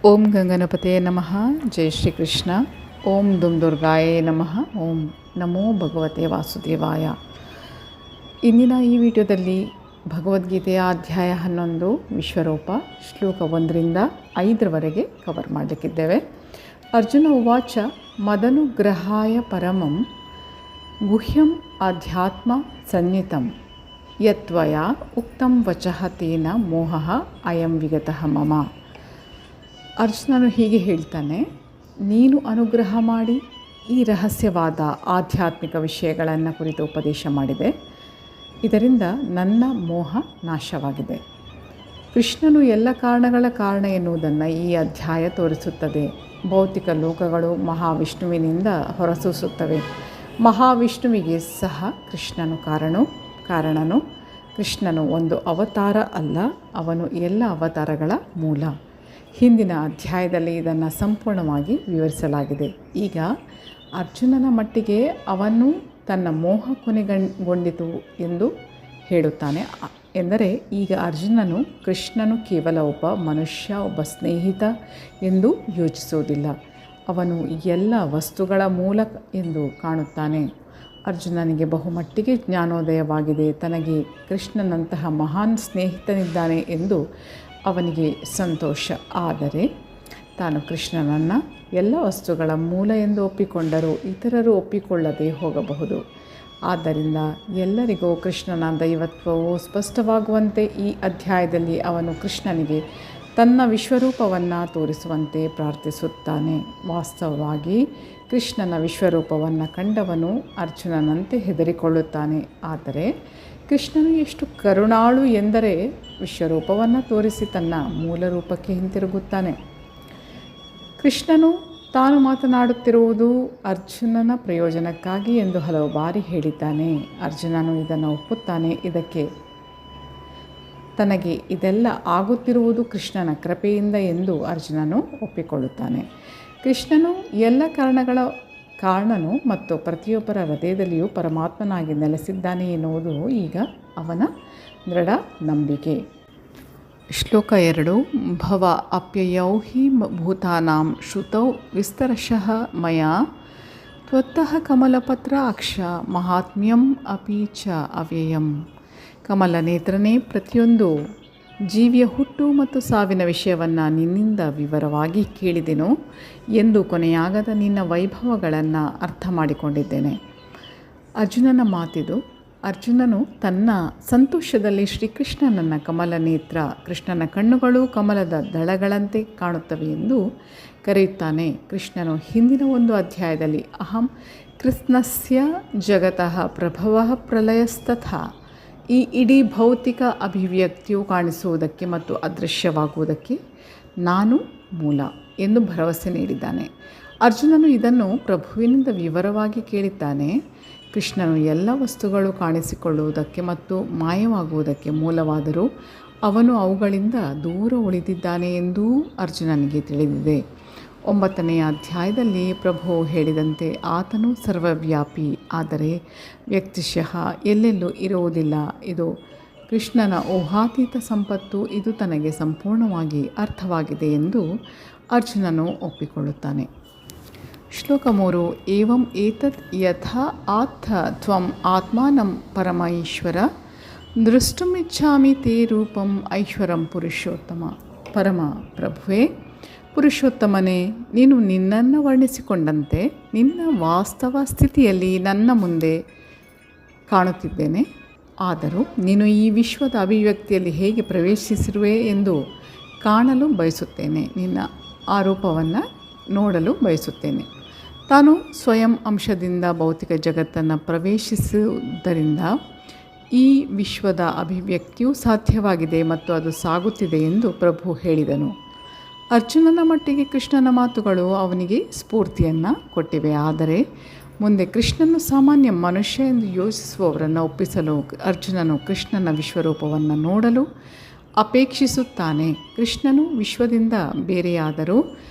ಓಂ ಗಂಗನಪತಯೇ ನಮಃ. ಜೈ ಶ್ರೀಕೃಷ್ಣ. ಓಂ ದುಂ ದುರ್ಗಾಯೇ ನಮಃ. ಓಂ ನಮೋ ಭಗವತೆ ವಾಸುದೇವಾಯ. ಇಂದಿನ ಈ ವಿಡಿಯೋದಲ್ಲಿ ಭಗವದ್ಗೀತೆಯ ಅಧ್ಯಾಯ 11 ವಿಶ್ವರೂಪ ಶ್ಲೋಕ 1ರಿಂದ 5ರವರೆಗೆ ಕವರ್ ಮಾಡಲಿಕ್ಕಿದ್ದೇವೆ. ಅರ್ಜುನ ಉವಾಚ ಮದನುಗ್ರಹಾಯ ಪರಮಂ ಗುಹ್ಯಂ ಅಧ್ಯಾತ್ಮ ಸನ್ನಿತಂ ಯತ್ವಯ ಉಕ್ತಂ ವಚಃ ತೇನ ಮೋಹಃ ಅಯಂ ವಿಗತಃ ಮಮ. ಅರ್ಜುನನು ಹೀಗೆ ಹೇಳ್ತಾನೆ, ನೀನು ಅನುಗ್ರಹ ಮಾಡಿ ಈ ರಹಸ್ಯವಾದ ಆಧ್ಯಾತ್ಮಿಕ ವಿಷಯಗಳನ್ನು ಕುರಿತು ಉಪದೇಶ ಮಾಡಿದೆ. ಇದರಿಂದ ನನ್ನ ಮೋಹ ನಾಶವಾಗಿದೆ. ಕೃಷ್ಣನು ಎಲ್ಲ ಕಾರಣಗಳ ಕಾರಣ ಎನ್ನುವುದನ್ನು ಈ ಅಧ್ಯಾಯ ತೋರಿಸುತ್ತದೆ. ಭೌತಿಕ ಲೋಕಗಳು ಮಹಾವಿಷ್ಣುವಿನಿಂದ ಹೊರಸೂಸುತ್ತವೆ. ಮಹಾವಿಷ್ಣುವಿಗೆ ಸಹ ಕೃಷ್ಣನು ಕಾರಣನು. ಕೃಷ್ಣನು ಒಂದು ಅವತಾರ ಅಲ್ಲ, ಅವನು ಎಲ್ಲ ಅವತಾರಗಳ ಮೂಲ. ಹಿಂದಿನ ಅಧ್ಯಾಯದಲ್ಲಿ ಇದನ್ನು ಸಂಪೂರ್ಣವಾಗಿ ವಿವರಿಸಲಾಗಿದೆ. ಈಗ ಅರ್ಜುನನ ಮಟ್ಟಿಗೆ ಅವನು ತನ್ನ ಮೋಹ ಕೊನೆಗೊಂಡಿತು ಎಂದು ಹೇಳುತ್ತಾನೆ. ಎಂದರೆ ಈಗ ಅರ್ಜುನನು ಕೃಷ್ಣನು ಕೇವಲ ಒಬ್ಬ ಮನುಷ್ಯ, ಒಬ್ಬ ಸ್ನೇಹಿತ ಎಂದು ಯೋಚಿಸುವುದಿಲ್ಲ. ಅವನು ಎಲ್ಲ ವಸ್ತುಗಳ ಮೂಲ ಎಂದು ಕಾಣುತ್ತಾನೆ. ಅರ್ಜುನನಿಗೆ ಬಹುಮಟ್ಟಿಗೆ ಜ್ಞಾನೋದಯವಾಗಿದೆ. ತನಗೆ ಕೃಷ್ಣನಂತಹ ಮಹಾನ್ ಸ್ನೇಹಿತನಿದ್ದಾನೆ ಎಂದು ಅವನಿಗೆ ಸಂತೋಷ. ಆದರೆ ತಾನು ಕೃಷ್ಣನನ್ನು ಎಲ್ಲ ವಸ್ತುಗಳ ಮೂಲ ಎಂದು ಒಪ್ಪಿಕೊಂಡರೂ ಇತರರು ಒಪ್ಪಿಕೊಳ್ಳದೆ ಹೋಗಬಹುದು. ಆದ್ದರಿಂದ ಎಲ್ಲರಿಗೂ ಕೃಷ್ಣನ ದೈವತ್ವವು ಸ್ಪಷ್ಟವಾಗುವಂತೆ ಈ ಅಧ್ಯಾಯದಲ್ಲಿ ಅವನು ಕೃಷ್ಣನಿಗೆ ತನ್ನ ವಿಶ್ವರೂಪವನ್ನು ತೋರಿಸುವಂತೆ ಪ್ರಾರ್ಥಿಸುತ್ತಾನೆ. ವಾಸ್ತವವಾಗಿ ಕೃಷ್ಣನ ವಿಶ್ವರೂಪವನ್ನು ಕಂಡವನು ಅರ್ಜುನನಂತೆ ಹೆದರಿಕೊಳ್ಳುತ್ತಾನೆ. ಆದರೆ ಕೃಷ್ಣನು ಎಷ್ಟು ಕರುಣಾಳು ಎಂದರೆ ವಿಶ್ವರೂಪವನ್ನು ತೋರಿಸಿ ತನ್ನ ಮೂಲ ರೂಪಕ್ಕೆ ಹಿಂತಿರುಗುತ್ತಾನೆ. ಕೃಷ್ಣನು ತಾನು ಮಾತನಾಡುತ್ತಿರುವುದು ಅರ್ಜುನನ ಪ್ರಯೋಜನಕ್ಕಾಗಿ ಎಂದು ಹಲವು ಬಾರಿ ಹೇಳಿದ್ದಾನೆ. ಅರ್ಜುನನು ಇದನ್ನು ಒಪ್ಪುತ್ತಾನೆ. ತನಗೆ ಇದೆಲ್ಲ ಆಗುತ್ತಿರುವುದು ಕೃಷ್ಣನ ಕೃಪೆಯಿಂದ ಎಂದು ಅರ್ಜುನನು ಒಪ್ಪಿಕೊಳ್ಳುತ್ತಾನೆ. ಕೃಷ್ಣನು ಎಲ್ಲ ಕಾರಣನು ಮತ್ತು ಪ್ರತಿಯೊಬ್ಬರ ಹೃದಯದಲ್ಲಿಯೂ ಪರಮಾತ್ಮನಾಗಿ ನೆಲೆಸಿದ್ದಾನೆ ಎನ್ನುವುದು ಈಗ ಅವನ ದೃಢ ನಂಬಿಕೆ. ಶ್ಲೋಕ 2. ಭವ ಅಪ್ಯಯೌ ಹಿ ಭೂತಾನಾಂ ಶ್ರುತೌ ವಿಸ್ತರಶಃ ಮಯಾ ತ್ವತ್ತಃ ಕಮಲಪತ್ರಾಕ್ಷ ಮಹಾತ್ಮ್ಯಂ ಅಪಿ ಚ ಅವ್ಯಯಂ. ಕಮಲನೇತ್ರನೇ, ಪ್ರತಿಯೊಂದು ಜೀವಿಯ ಹುಟ್ಟು ಮತ್ತು ಸಾವಿನ ವಿಷಯವನ್ನು ನಿನ್ನಿಂದ ವಿವರವಾಗಿ ಕೇಳಿದೆನು ಎಂದು ಕೊನೆಯಾಗದ ನಿನ್ನ ವೈಭವಗಳನ್ನು ಅರ್ಥ ಮಾಡಿಕೊಂಡಿದ್ದೇನೆ. ಅರ್ಜುನನ ಮಾತಿದು. ಅರ್ಜುನನು ತನ್ನ ಸಂತೋಷದಲ್ಲಿ ಶ್ರೀಕೃಷ್ಣನನ್ನು ಕಮಲ ನೇತ್ರ, ಕೃಷ್ಣನ ಕಣ್ಣುಗಳು ಕಮಲದ ದಳಗಳಂತೆ ಕಾಣುತ್ತವೆ ಎಂದು ಕರೆಯುತ್ತಾನೆ. ಕೃಷ್ಣನು ಹಿಂದಿನ ಒಂದು ಅಧ್ಯಾಯದಲ್ಲಿ ಅಹಂ ಕೃಷ್ಣಸ್ಯ ಜಗತಃ ಪ್ರಭವಃ ಪ್ರಲಯಸ್ತಥಾ, ಈ ಇಡೀ ಭೌತಿಕ ಅಭಿವ್ಯಕ್ತಿಯು ಕಾಣಿಸುವುದಕ್ಕೆ ಮತ್ತು ಅದೃಶ್ಯವಾಗುವುದಕ್ಕೆ ನಾನು ಮೂಲ ಎಂದು ಭರವಸೆ ನೀಡಿದ್ದಾನೆ. ಅರ್ಜುನನು ಇದನ್ನು ಪ್ರಭುವಿನಿಂದ ವಿವರವಾಗಿ ಕೇಳಿದ್ದಾನೆ. ಕೃಷ್ಣನು ಎಲ್ಲ ವಸ್ತುಗಳು ಕಾಣಿಸಿಕೊಳ್ಳುವುದಕ್ಕೆ ಮತ್ತು ಮಾಯವಾಗುವುದಕ್ಕೆ ಮೂಲವಾದರೂ ಅವನು ಅವುಗಳಿಂದ ದೂರ ಉಳಿದಿದ್ದಾನೆ ಎಂದೂ ಅರ್ಜುನನಿಗೆ ತಿಳಿದಿದೆ. 9ನೇ ಅಧ್ಯಾಯದಲ್ಲಿ ಪ್ರಭು ಹೇಳಿದಂತೆ ಆತನು ಸರ್ವವ್ಯಾಪಿ, ಆದರೆ ವ್ಯಕ್ತಿಶಃ ಎಲ್ಲೆಲ್ಲೂ ಇರುವುದಿಲ್ಲ. ಇದು ಕೃಷ್ಣನ ಊಹಾತೀತ ಸಂಪತ್ತು. ಇದು ತನಗೆ ಸಂಪೂರ್ಣವಾಗಿ ಅರ್ಥವಾಗಿದೆ ಎಂದು ಅರ್ಜುನನು ಒಪ್ಪಿಕೊಳ್ಳುತ್ತಾನೆ. ಶ್ಲೋಕ 3. ಏವಂ ಏತತ್ ಯಥಾ ಆತ್ಥ ತ್ವಂ ಆತ್ಮಾನಂ ಪರಮೈಶ್ವರ ದೃಷ್ಟುಮಿಚ್ಛಾಮಿ ತೇ ರೂಪಂ ಐಶ್ವರಂ ಪುರುಷೋತ್ತಮ. ಪರಮ ಪ್ರಭುವೇ, ಪುರುಷೋತ್ತಮನೇ, ನೀನು ನಿನ್ನನ್ನು ವರ್ಣಿಸಿಕೊಂಡಂತೆ ನಿನ್ನ ವಾಸ್ತವ ಸ್ಥಿತಿಯಲ್ಲಿ ನನ್ನ ಮುಂದೆ ಕಾಣುತ್ತಿದ್ದೇನೆ. ಆದರೂ ನೀನು ಈ ವಿಶ್ವದ ಅಭಿವ್ಯಕ್ತಿಯಲ್ಲಿ ಹೇಗೆ ಪ್ರವೇಶಿಸಿರುವೆ ಎಂದು ಕಾಣಲು ಬಯಸುತ್ತೇನೆ. ನಿನ್ನ ಆ ರೂಪವನ್ನು ನೋಡಲು ಬಯಸುತ್ತೇನೆ. ತಾನು ಸ್ವಯಂ ಅಂಶದಿಂದ ಭೌತಿಕ ಜಗತ್ತನ್ನು ಪ್ರವೇಶಿಸುವುದರಿಂದ ಈ ವಿಶ್ವದ ಅಭಿವ್ಯಕ್ತಿಯು ಸಾಧ್ಯವಾಗಿದೆ ಮತ್ತು ಅದು ಸಾಗುತ್ತಿದೆ ಎಂದು ಪ್ರಭು ಹೇಳಿದನು. ಅರ್ಜುನನ ಮಟ್ಟಿಗೆ ಕೃಷ್ಣನ ಮಾತುಗಳು ಅವನಿಗೆ ಸ್ಫೂರ್ತಿಯನ್ನು ಕೊಟ್ಟಿವೆ. ಆದರೆ ಮುಂದೆ ಕೃಷ್ಣನು ಸಾಮಾನ್ಯ ಮನುಷ್ಯ ಎಂದು ಯೋಚಿಸುವವರನ್ನು ಒಪ್ಪಿಸಲು ಅರ್ಜುನನು ಕೃಷ್ಣನ ವಿಶ್ವರೂಪವನ್ನು ನೋಡಲು ಅಪೇಕ್ಷಿಸುತ್ತಾನೆ. ಕೃಷ್ಣನು ವಿಶ್ವದಿಂದ ಬೇರೆಯಾದರೂ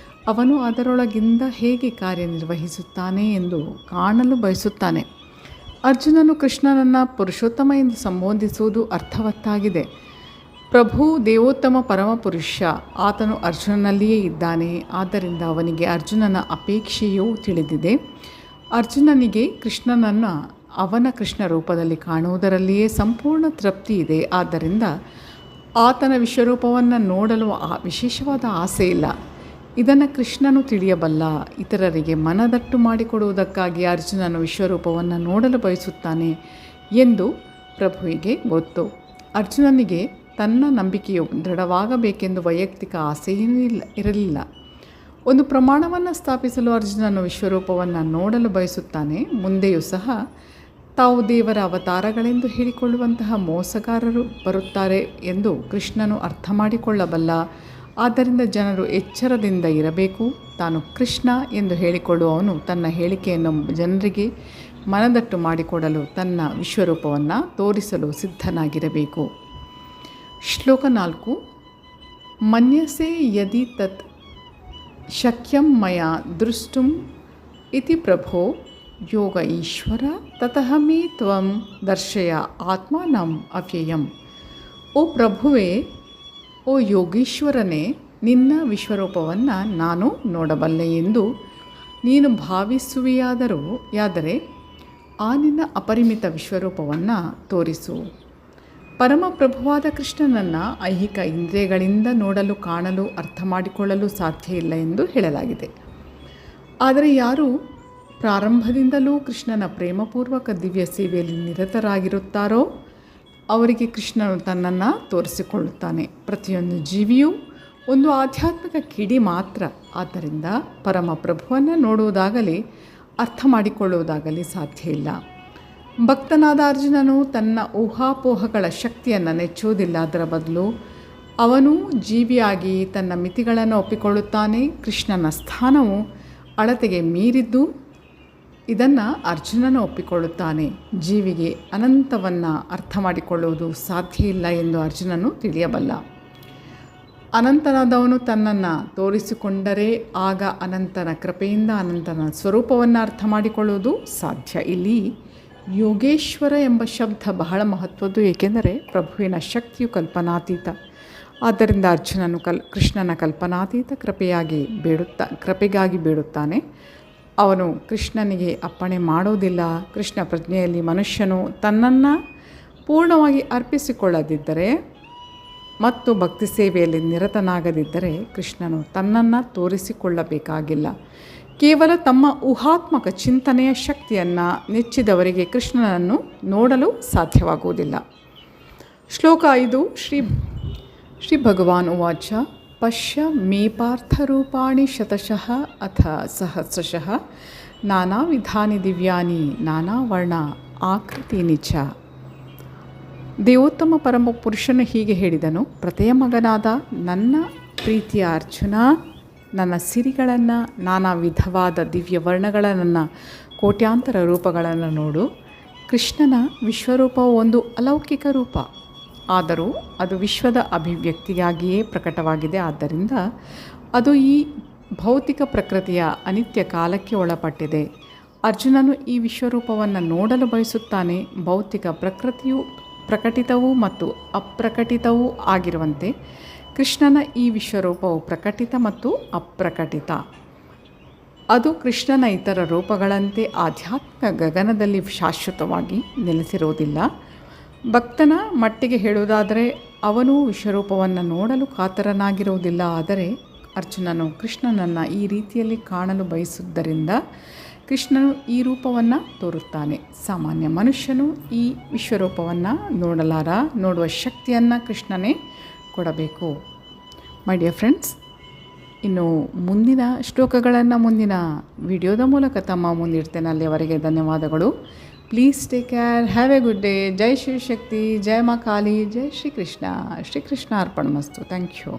ಅವನು ಅದರೊಳಗಿಂದ ಹೇಗೆ ಕಾರ್ಯನಿರ್ವಹಿಸುತ್ತಾನೆ ಎಂದು ಕಾಣಲು ಬಯಸುತ್ತಾನೆ. ಅರ್ಜುನನು ಕೃಷ್ಣನನ್ನು ಪುರುಷೋತ್ತಮ ಎಂದು ಸಂಬೋಧಿಸುವುದು ಅರ್ಥವತ್ತಾಗಿದೆ. ಪ್ರಭು ದೇವೋತ್ತಮ ಪರಮಪುರುಷ, ಆತನು ಅರ್ಜುನನಲ್ಲಿಯೇ ಇದ್ದಾನೆ. ಆದ್ದರಿಂದ ಅವನಿಗೆ ಅರ್ಜುನನ ಅಪೇಕ್ಷೆಯೂ ತಿಳಿದಿದೆ. ಅರ್ಜುನನಿಗೆ ಕೃಷ್ಣನನ್ನು ಅವನ ಕೃಷ್ಣ ರೂಪದಲ್ಲಿ ಕಾಣುವುದರಲ್ಲಿಯೇ ಸಂಪೂರ್ಣ ತೃಪ್ತಿ ಇದೆ. ಆದ್ದರಿಂದ ಆತನ ವಿಶ್ವರೂಪವನ್ನು ನೋಡಲು ವಿಶೇಷವಾದ ಆಸೆ ಇಲ್ಲ. ಇದನ್ನು ಕೃಷ್ಣನು ತಿಳಿಯಬಲ್ಲ. ಇತರರಿಗೆ ಮನದಟ್ಟು ಮಾಡಿಕೊಡುವುದಕ್ಕಾಗಿ ಅರ್ಜುನನು ವಿಶ್ವರೂಪವನ್ನು ನೋಡಲು ಬಯಸುತ್ತಾನೆ ಎಂದು ಪ್ರಭುವಿಗೆ ಗೊತ್ತು. ಅರ್ಜುನನಿಗೆ ತನ್ನ ನಂಬಿಕೆಯು ದೃಢವಾಗಬೇಕೆಂದು ವೈಯಕ್ತಿಕ ಆಸೆಯೂ ಇರಲಿಲ್ಲ. ಒಂದು ಪ್ರಮಾಣವನ್ನು ಸ್ಥಾಪಿಸಲು ಅರ್ಜುನನು ವಿಶ್ವರೂಪವನ್ನು ನೋಡಲು ಬಯಸುತ್ತಾನೆ. ಮುಂದೆಯೂ ಸಹ ತಾವು ದೇವರ ಅವತಾರಗಳೆಂದು ಹೇಳಿಕೊಳ್ಳುವಂತಹ ಮೋಸಗಾರರು ಬರುತ್ತಾರೆ ಎಂದು ಕೃಷ್ಣನು ಅರ್ಥ ಮಾಡಿಕೊಳ್ಳಬಲ್ಲ. ಆದ್ದರಿಂದ ಜನರು ಎಚ್ಚರದಿಂದ ಇರಬೇಕು. ತಾನು ಕೃಷ್ಣ ಎಂದು ಹೇಳಿಕೊಳ್ಳುವವನು ತನ್ನ ಹೇಳಿಕೆಯನ್ನು ಜನರಿಗೆ ಮನದಟ್ಟು ಮಾಡಿಕೊಡಲು ತನ್ನ ವಿಶ್ವರೂಪವನ್ನು ತೋರಿಸಲು ಸಿದ್ಧನಾಗಿರಬೇಕು. ಶ್ಲೋಕ 4. ಮನ್ಯಸೆ ಯದಿ ತತ್ ಶಕ್ಯಂ ಮಯಾ ದೃಷ್ಟುಂ ಇತಿ ಪ್ರಭೋ ಯೋಗ ಈಶ್ವರ ತತಃ ಮೇ ತ್ವಂ ದರ್ಶಯ ಆತ್ಮಾನಂ ಅವ್ಯಯಂ. ಓ ಪ್ರಭುವೇ, ಓ ಯೋಗೀಶ್ವರನೇ, ನಿನ್ನ ವಿಶ್ವರೂಪವನ್ನು ನಾನು ನೋಡಬಲ್ಲೆ ಎಂದು ನೀನು ಭಾವಿಸುವೆಯಾದರೆ ಆ ನಿನ್ನ ಅಪರಿಮಿತ ವಿಶ್ವರೂಪವನ್ನು ತೋರಿಸು. ಪರಮಪ್ರಭುವಾದ ಕೃಷ್ಣನನ್ನು ಐಹಿಕ ಇಂದ್ರಿಯಗಳಿಂದ ನೋಡಲು, ಕಾಣಲು, ಅರ್ಥ ಮಾಡಿಕೊಳ್ಳಲು ಸಾಧ್ಯ ಇಲ್ಲ ಎಂದು ಹೇಳಲಾಗಿದೆ. ಆದರೆ ಯಾರು ಪ್ರಾರಂಭದಿಂದಲೂ ಕೃಷ್ಣನ ಪ್ರೇಮಪೂರ್ವಕ ದಿವ್ಯ ಸೇವೆಯಲ್ಲಿ ನಿರತರಾಗಿರುತ್ತಾರೋ ಅವರಿಗೆ ಕೃಷ್ಣನು ತನ್ನನ್ನು ತೋರಿಸಿಕೊಳ್ಳುತ್ತಾನೆ. ಪ್ರತಿಯೊಂದು ಜೀವಿಯೂ ಒಂದು ಆಧ್ಯಾತ್ಮಿಕ ಕಿಡಿ ಮಾತ್ರ. ಆದ್ದರಿಂದ ಪರಮಪ್ರಭುವನ್ನು ನೋಡುವುದಾಗಲಿ ಅರ್ಥ ಮಾಡಿಕೊಳ್ಳುವುದಾಗಲಿ ಸಾಧ್ಯ ಇಲ್ಲ. ಭಕ್ತನಾದ ಅರ್ಜುನನು ತನ್ನ ಊಹಾಪೋಹಗಳ ಶಕ್ತಿಯನ್ನು ನೆಚ್ಚುವುದಿಲ್ಲ. ಅದರ ಬದಲು ಅವನು ಜೀವಿಯಾಗಿ ತನ್ನ ಮಿತಿಗಳನ್ನು ಒಪ್ಪಿಕೊಳ್ಳುತ್ತಾನೆ. ಕೃಷ್ಣನ ಸ್ಥಾನವು ಅಳತೆಗೆ ಮೀರಿದ್ದು ಇದನ್ನು ಅರ್ಜುನನು ಒಪ್ಪಿಕೊಳ್ಳುತ್ತಾನೆ. ಜೀವಿಗೆ ಅನಂತವನ್ನು ಅರ್ಥ ಮಾಡಿಕೊಳ್ಳುವುದು ಸಾಧ್ಯ ಇಲ್ಲ ಎಂದು ಅರ್ಜುನನು ತಿಳಿಯಬಲ್ಲ. ಅನಂತನಾದವನು ತನ್ನನ್ನು ತೋರಿಸಿಕೊಂಡರೆ ಆಗ ಅನಂತನ ಕೃಪೆಯಿಂದ ಅನಂತನ ಸ್ವರೂಪವನ್ನು ಅರ್ಥ ಮಾಡಿಕೊಳ್ಳುವುದು ಸಾಧ್ಯ. ಇಲ್ಲಿ ಯೋಗೇಶ್ವರ ಎಂಬ ಶಬ್ದ ಬಹಳ ಮಹತ್ವದ್ದು, ಏಕೆಂದರೆ ಪ್ರಭುವಿನ ಶಕ್ತಿಯು ಕಲ್ಪನಾತೀತ. ಆದ್ದರಿಂದ ಅರ್ಜುನನು ಕೃಷ್ಣನ ಕಲ್ಪನಾತೀತ ಕೃಪೆಗಾಗಿ ಬೇಡುತ್ತಾನೆ. ಅವನು ಕೃಷ್ಣನಿಗೆ ಅಪ್ಪಣೆ ಮಾಡೋದಿಲ್ಲ. ಕೃಷ್ಣ ಪ್ರಜ್ಞೆಯಲ್ಲಿ ಮನುಷ್ಯನು ತನ್ನನ್ನು ಪೂರ್ಣವಾಗಿ ಅರ್ಪಿಸಿಕೊಳ್ಳದಿದ್ದರೆ ಮತ್ತು ಭಕ್ತಿ ಸೇವೆಯಲ್ಲಿ ನಿರತನಾಗದಿದ್ದರೆ ಕೃಷ್ಣನು ತನ್ನನ್ನು ತೋರಿಸಿಕೊಳ್ಳಬೇಕಾಗಿಲ್ಲ. ಕೇವಲ ತಮ್ಮ ಊಹಾತ್ಮಕ ಚಿಂತನೆಯ ಶಕ್ತಿಯನ್ನು ನೆಚ್ಚಿದವರಿಗೆ ಕೃಷ್ಣನನ್ನು ನೋಡಲು ಸಾಧ್ಯವಾಗುವುದಿಲ್ಲ. ಶ್ಲೋಕ 5. ಶ್ರೀ ಭಗವಾನ್ ಉವಾಚ ಪಶ್ಯ ಮೇ ಪಾರ್ಥರೂಪಾಣಿ ಶತಶಃ ಅಥ ಸಹಸ್ರಶಃ ನಾನಾ ವಿಧಾನಿ ದಿವ್ಯಾನಿ ನಾನಾ ವರ್ಣ ಆಕೃತಿನಿ ಚ. ದೇವೋತ್ತಮ ಪರಮ ಪುರುಷನು ಹೀಗೆ ಹೇಳಿದನು: ಪ್ರತೆಯ ಮಗನಾದ ನನ್ನ ಪ್ರೀತಿಯ ಅರ್ಜುನ, ನನ್ನ ಸಿರಿಗಳನ್ನು, ನಾನಾ ವಿಧವಾದ ದಿವ್ಯ ವರ್ಣಗಳನ್ನು, ಕೋಟ್ಯಾಂತರ ರೂಪಗಳನ್ನು ನೋಡು. ಕೃಷ್ಣನ ವಿಶ್ವರೂಪವು ಒಂದು ಅಲೌಕಿಕ ರೂಪ, ಆದರೂ ಅದು ವಿಶ್ವದ ಅಭಿವ್ಯಕ್ತಿಯಾಗಿಯೇ ಪ್ರಕಟವಾಗಿದೆ. ಆದ್ದರಿಂದ ಅದು ಈ ಭೌತಿಕ ಪ್ರಕೃತಿಯ ಅನಿತ್ಯ ಕಾಲಕ್ಕೆ ಒಳಪಟ್ಟಿದೆ. ಅರ್ಜುನನು ಈ ವಿಶ್ವರೂಪವನ್ನು ನೋಡಲು ಬಯಸುತ್ತಾನೆ. ಭೌತಿಕ ಪ್ರಕೃತಿಯು ಪ್ರಕಟಿತವೂ ಮತ್ತು ಅಪ್ರಕಟಿತವೂ ಆಗಿರುವಂತೆ ಕೃಷ್ಣನ ಈ ವಿಶ್ವರೂಪವು ಪ್ರಕಟಿತ ಮತ್ತು ಅಪ್ರಕಟಿತ. ಅದು ಕೃಷ್ಣನ ಇತರ ರೂಪಗಳಂತೆ ಆಧ್ಯಾತ್ಮಿಕ ಗಗನದಲ್ಲಿ ಶಾಶ್ವತವಾಗಿ ನೆಲೆಸಿರುವುದಿಲ್ಲ. ಭಕ್ತನ ಮಟ್ಟಿಗೆ ಹೇಳುವುದಾದರೆ ಅವನು ವಿಶ್ವರೂಪವನ್ನು ನೋಡಲು ಕಾತರನಾಗಿರುವುದಿಲ್ಲ. ಆದರೆ ಅರ್ಜುನನು ಕೃಷ್ಣನನ್ನು ಈ ರೀತಿಯಲ್ಲಿ ಕಾಣಲು ಬಯಸುವುದರಿಂದ ಕೃಷ್ಣನು ಈ ರೂಪವನ್ನು ತೋರುತ್ತಾನೆ. ಸಾಮಾನ್ಯ ಮನುಷ್ಯನು ಈ ವಿಶ್ವರೂಪವನ್ನು ನೋಡಲಾರ. ನೋಡುವ ಶಕ್ತಿಯನ್ನು ಕೃಷ್ಣನೇ ಕೊಡಬೇಕು. ಮೈ ಡಿಯರ್ ಫ್ರೆಂಡ್ಸ್, ಇನ್ನು ಮುಂದಿನ ಶ್ಲೋಕಗಳನ್ನು ಮುಂದಿನ ವಿಡಿಯೋದ ಮೂಲಕ ತಮ್ಮ ಮುಂದಿಡ್ತೇನೆ. ಅಲ್ಲಿಯವರೆಗೆ ಧನ್ಯವಾದಗಳು. Please take care. Have A good day. ಜೈ ಶಿವಶಕ್ತಿ, ಜೈ ಮಾ ಕಾಳಿ, ಜೈ ಶ್ರೀಕೃಷ್ಣ. ಶ್ರೀಕೃಷ್ಣ ಅರ್ಪಣಮಸ್ತು. Thank you.